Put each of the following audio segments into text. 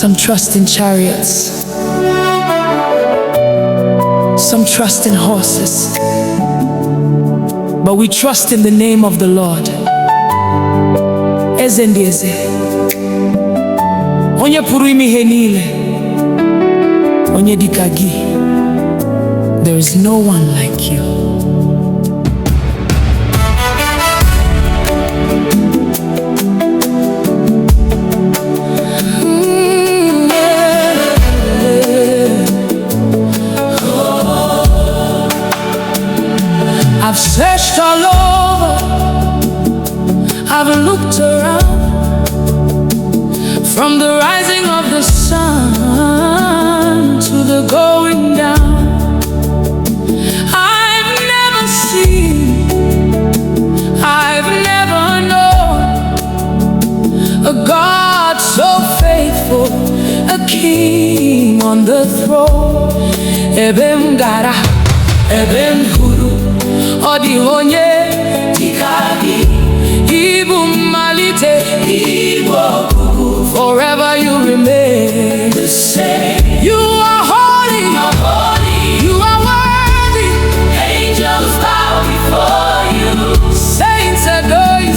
Some trust in chariots, some trust in horses, but we trust in the name of the Lord. Eze ndị eze, onye pụrụ ime ihe niile, Onyedika Gi. There is no one like you. I've searched all over, I've looked around, from the rising of the sun to the going down. I've never seen, I've never known a God so faithful, a king on the throne. Ebem gara, ebem huru, odi Onyedika Gi. Ibu malite, Igbo kuku. Forever you remain the same. You are holy, you are worthy. Angels bow before you. Saints adore you,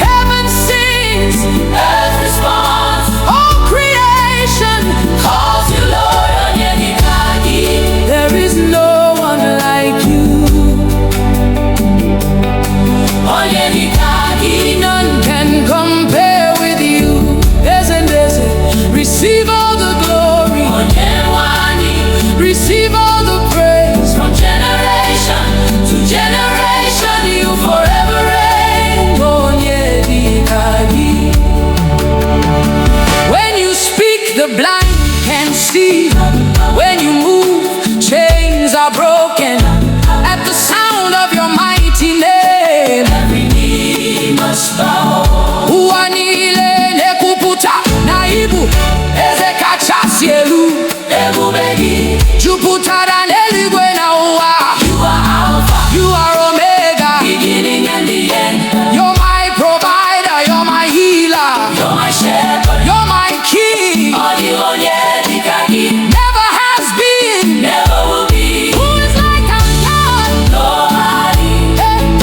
Heaven sings, earth responds. All creation calls you Lord Onyedika Gi. There is no one like you, Onyedika Gi. None can compare with you. Receive all the glory, receive all the praise. From generation to generation, you forever reign, Onyedika Gi. When you speak, the blind can see. When you move, chains are broken. At the sound of your mighty name, every knee must bow. Uanile nekuputa naibu ezekachasielu ebubegi juputara neligwe na uwa. You are Alpha, you are Omega, beginning and the end. You're my provider, you're my healer, you're my shepherd, you're my king. Onyedika Gi. Never has been, never will be. Who is like our God? Nobody.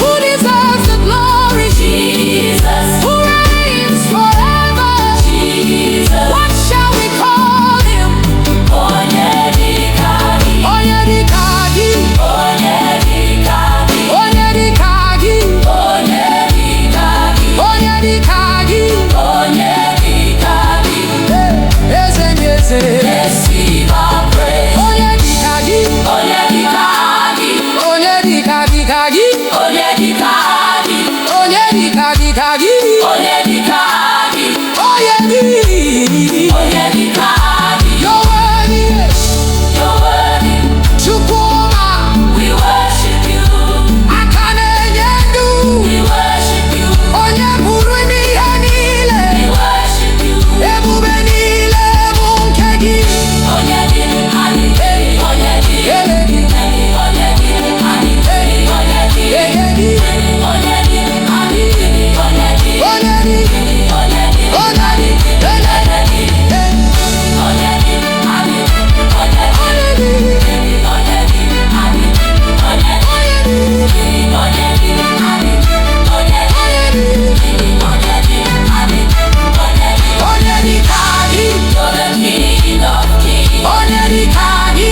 Who deserves the glory? Jesus. Who reigns forever? Jesus. What shall we call him? Onyedika Gi. Onyedika Gi. Onyedika Gi. Onyedika Gi. Onyedika Gi. Onyedika Gi. Onyedika Gi. Eze ndị eze. Receive our praise. Onyedika Gi. Onyedika Gi. Onyedika Gi. Onyedika Gi. Onyedika Gi. Onyedika Gi. Onyedika Gi. Onyedika Gi. You're worthy. You're worthy. Chukwuma. We worship you. Akane nyendu. We worship you. Onye pụrụ ime ihe niile. We worship you. Ebube niile bụ nke gị. Onyedika Gi. Onyedika Gi. Onyedika Gi. Onyedika Gi.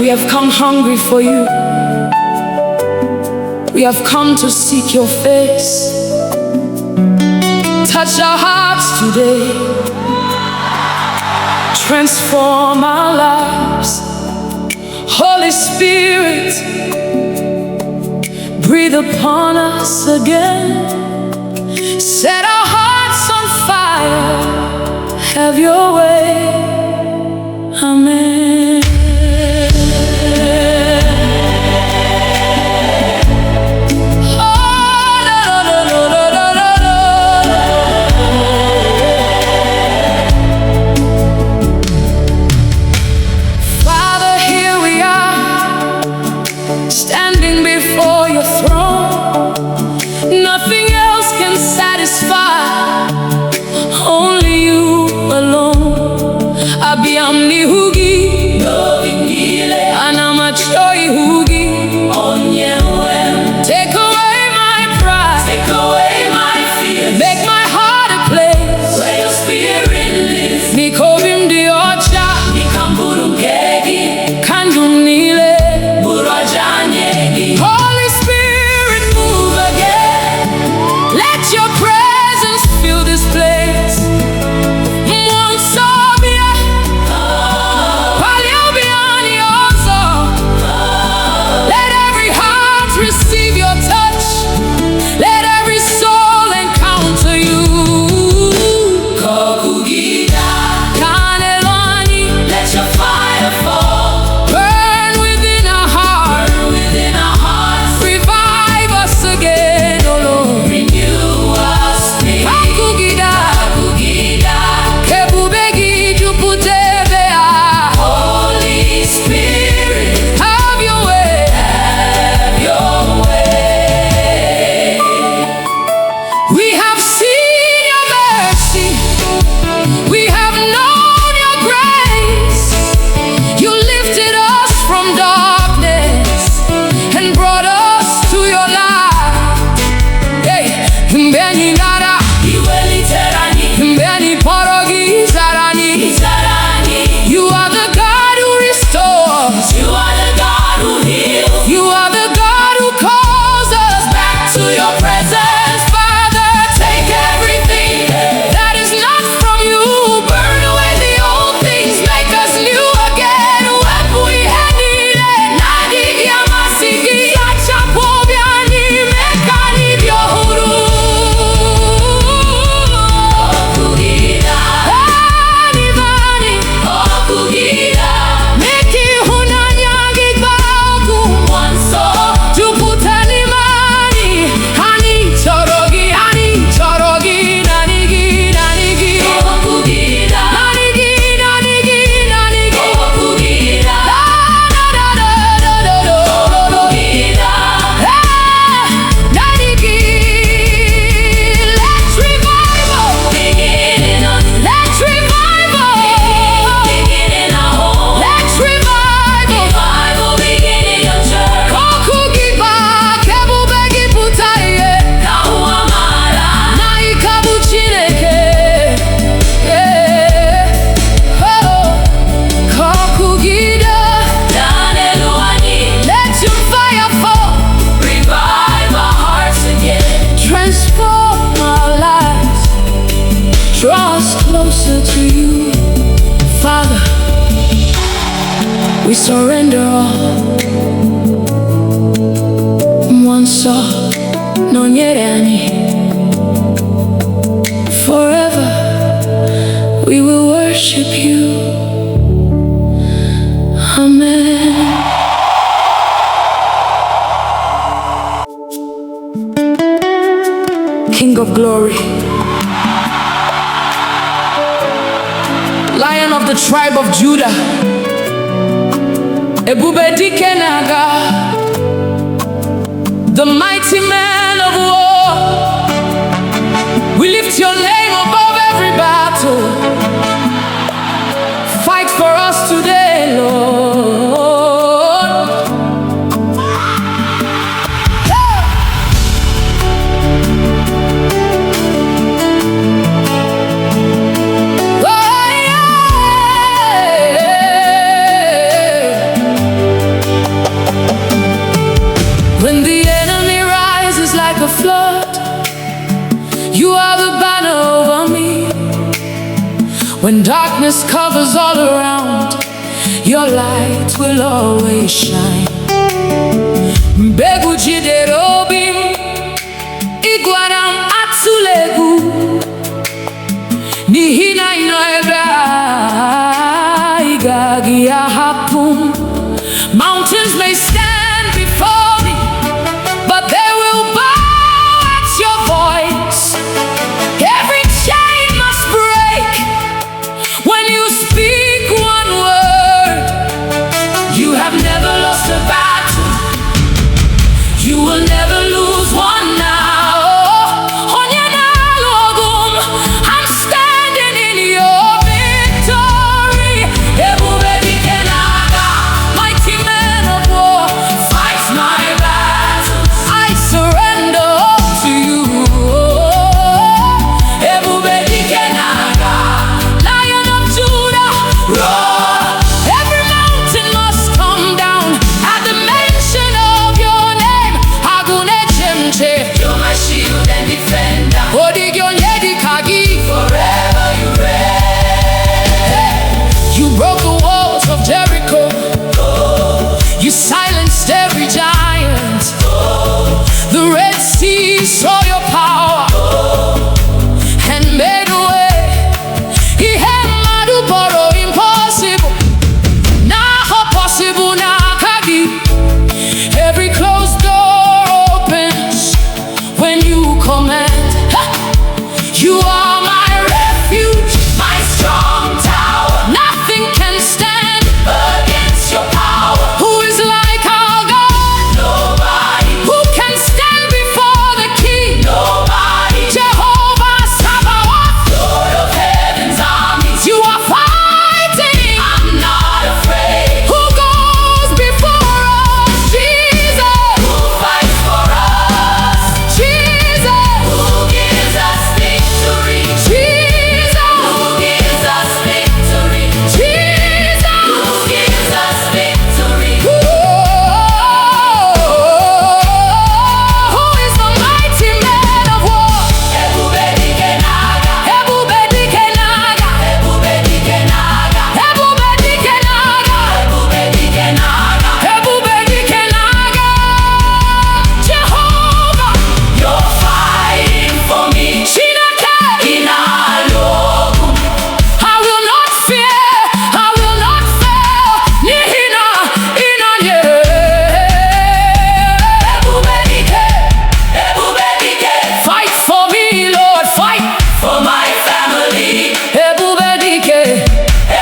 We have come hungry for you. We have come to seek your face. Touch our hearts today, transform our lives. Holy Spirit, breathe upon us again. Set our hearts on fire, have your way. Amen. Standing before your throne, nothing else can satisfy, only you alone. Abiyamni hugi, anamachoi hugi, take away my pride, take away my fears, make my heart a place where your spirit lives. Nikovim diocha, nikamburungegi, kandumnile. Holy Spirit, move again. Let your presence fill this place. Let every heart receive your touch. Let every soul encounter you. Let your fire fall. Burn within our hearts. Revive us again, oh Lord. Renew us, Holy Spirit, have your way. Have your way. We have seen your mercy. We have known your grace. You lifted us from darkness and brought us to your light. Hey, mbeni nara, mbeni porogi zarani. You are the God who restores. You are the God who heals. You are the God who calls us back to your presence. Father, take everything that is not from you. Burn away the old things, make us new again. We surrender all. Mwanso nonyerani. Forever we will worship you. Amen. King of glory, Lion of the tribe of Judah, Ebubedike naga, the mighty man of war. We lift your name above every battle. Fight for us today, Lord. When the enemy rises like a flood, you are the banner When darkness covers all around, your light will always shine. Mbegu jidere obi m, ịgwara m atụla egwu, n'ihi na ị nọ ebe a, ị gaghị ahapụ m. Mountains may stand before me, but they will bow at your voice. Every chain must break when you speak one word. You have never lost a battle, you will never lose one now. I'm standing in your victory. Mighty man of war, fight my battles. I surrender all to you. Lion of Judah, roar. Every mountain must come down at the mention of your name. You're my shield and defender. Onyedika Gi, forever you reign. You broke the walls of Jericho. You silenced every giant. The Red Sea saw your power and made a way. Impossible, now possible, now Kagi. Every closed door opens when you command. You are my refuge, my strong tower. Nothing can stand against your power. Who is like our God? Nobody. Who can stand before the King? Nobody. Jehovah Sabaoth, Lord of heaven's armies. You are fighting, I'm not afraid. Who goes before us? Jesus. Who fights for us? Jesus. Who gives us victory? Jesus. Who gives us victory? Jesus. Who gives us victory? Who is the mighty man of war? Ebubedike naga. Ebubedike naga. Ebubedike naga. Ebubedike naga. Ebubedike naga. Ebubedike naga. Jehovah, you're fighting for me. Chineke inalogu. I will not fear, I will not fail. Nihina inanye. Ebubedike, Ebubedike. Fight for me, Lord, fight for my family. Ebubedike,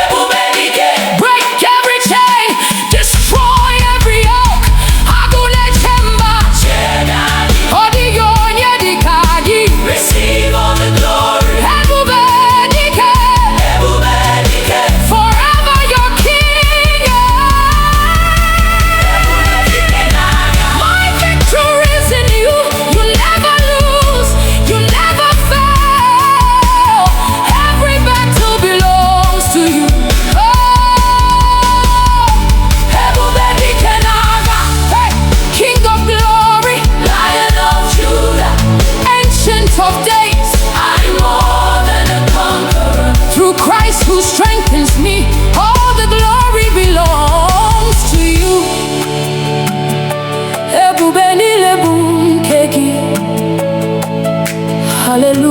Ebubedike. Break every chain, destroy every yoke. Agune chemba. Onyedika Gi. Receive all the glory. Ebubedike, Ebubedike. Forever your king. My victory is in you. You never lose, you never fail. Every battle belongs to you. Ebubedike naga. Hey, King of glory, Lion of Judah, Ancient of days, I'm more than a conqueror. Through Christ who strengthens me, all the glory belongs to you. Hallelujah.